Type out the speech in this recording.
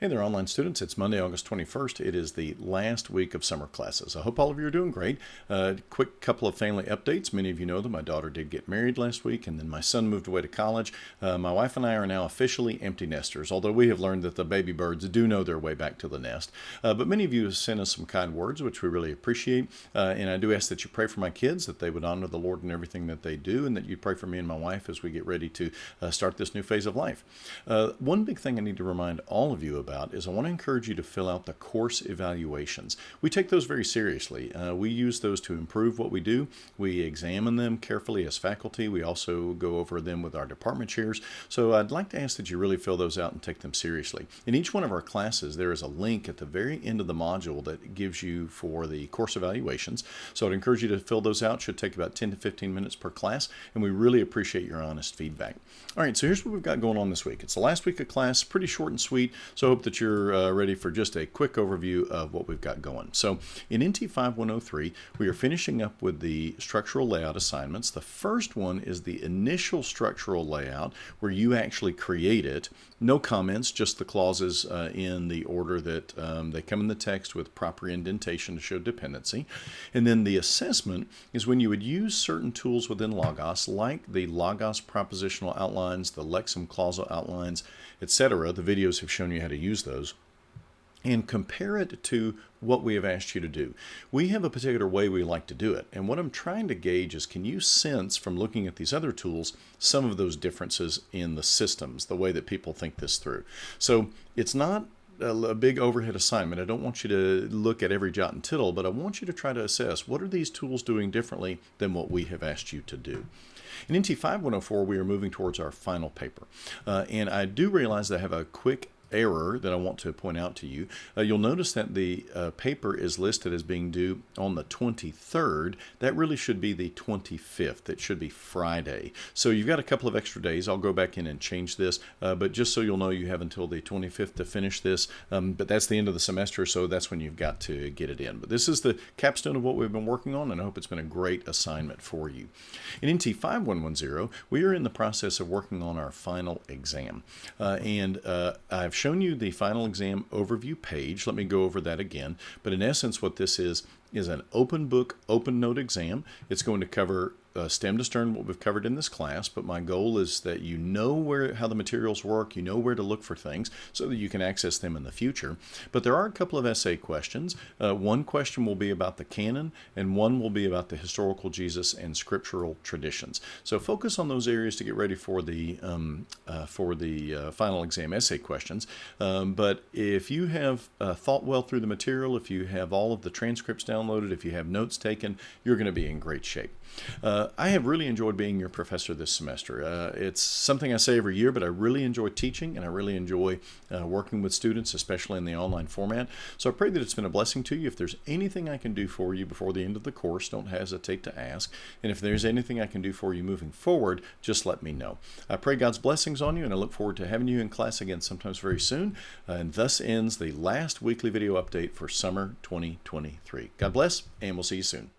Hey there, online students. It's Monday, August 21st. It is the last week of summer classes. I hope all of you are doing great. Quick couple of family updates. Many of you know that my daughter did get married last week, and then my son moved away to college. My wife and I are now officially empty nesters, although we have learned that the baby birds do know their way back to the nest. But many of you have sent us some kind words, which we really appreciate. And I do ask that you pray for my kids, that they would honor the Lord in everything that they do, and that you pray for me and my wife as we get ready to start this new phase of life. One big thing I need to remind all of you about is I want to encourage you to fill out the course evaluations. We take those very seriously. We use those to improve what we do. We examine them carefully as faculty. We also go over them with our department chairs. So I'd like to ask that you really fill those out and take them seriously. In each one of our classes, there is a link at the very end of the module that gives you for the course evaluations. So I'd encourage you to fill those out. It should take about 10 to 15 minutes per class, and we really appreciate your honest feedback. All right, so here's what we've got going on this week. It's the last week of class, pretty short and sweet, so I hope that you're ready for just a quick overview of what we've got going. So in NT 5103, we are finishing up with the structural layout assignments. The first one is the initial structural layout where you actually create it. No comments, just the clauses in the order that they come in the text with proper indentation to show dependency. And then the assessment is when you would use certain tools within Logos, like the Logos propositional outlines, the Lexem clausal outlines, etc. The videos have shown you how to use those, and compare it to what we have asked you to do. We have a particular way we like to do it, and what I'm trying to gauge is, can you sense from looking at these other tools some of those differences in the systems, the way that people think this through? So it's not a big overhead assignment. I don't want you to look at every jot and tittle, but I want you to try to assess, what are these tools doing differently than what we have asked you to do? In NT 5104, we are moving towards our final paper. And I do realize that I have a quick error that I want to point out to you. You'll notice that the paper is listed as being due on the 23rd. That really should be the 25th. It should be Friday. So you've got a couple of extra days. I'll go back in and change this, but just so you'll know, you have until the 25th to finish this. But that's the end of the semester, so that's when you've got to get it in. But this is the capstone of what we've been working on, and I hope it's been a great assignment for you. In NT 5110, we are in the process of working on our final exam. I've shown you the final exam overview page. Let me go over that again. But in essence, what this is an open book, open note exam. It's going to cover stem to stern, what we've covered in this class, but my goal is that you know how the materials work, you know where to look for things so that you can access them in the future. But there are a couple of essay questions. One question will be about the canon, and one will be about the historical Jesus and scriptural traditions. So focus on those areas to get ready for the final exam essay questions. But if you have thought well through the material, if you have all of the transcripts downloaded, if you have notes taken, you're going to be in great shape. I have really enjoyed being your professor this semester. It's something I say every year, but I really enjoy teaching, and I really enjoy working with students, especially in the online format. So I pray that it's been a blessing to you. If there's anything I can do for you before the end of the course, don't hesitate to ask. And if there's anything I can do for you moving forward, just let me know. I pray God's blessings on you, and I look forward to having you in class again sometimes very soon. And thus ends the last weekly video update for summer 2023. God bless, and we'll see you soon.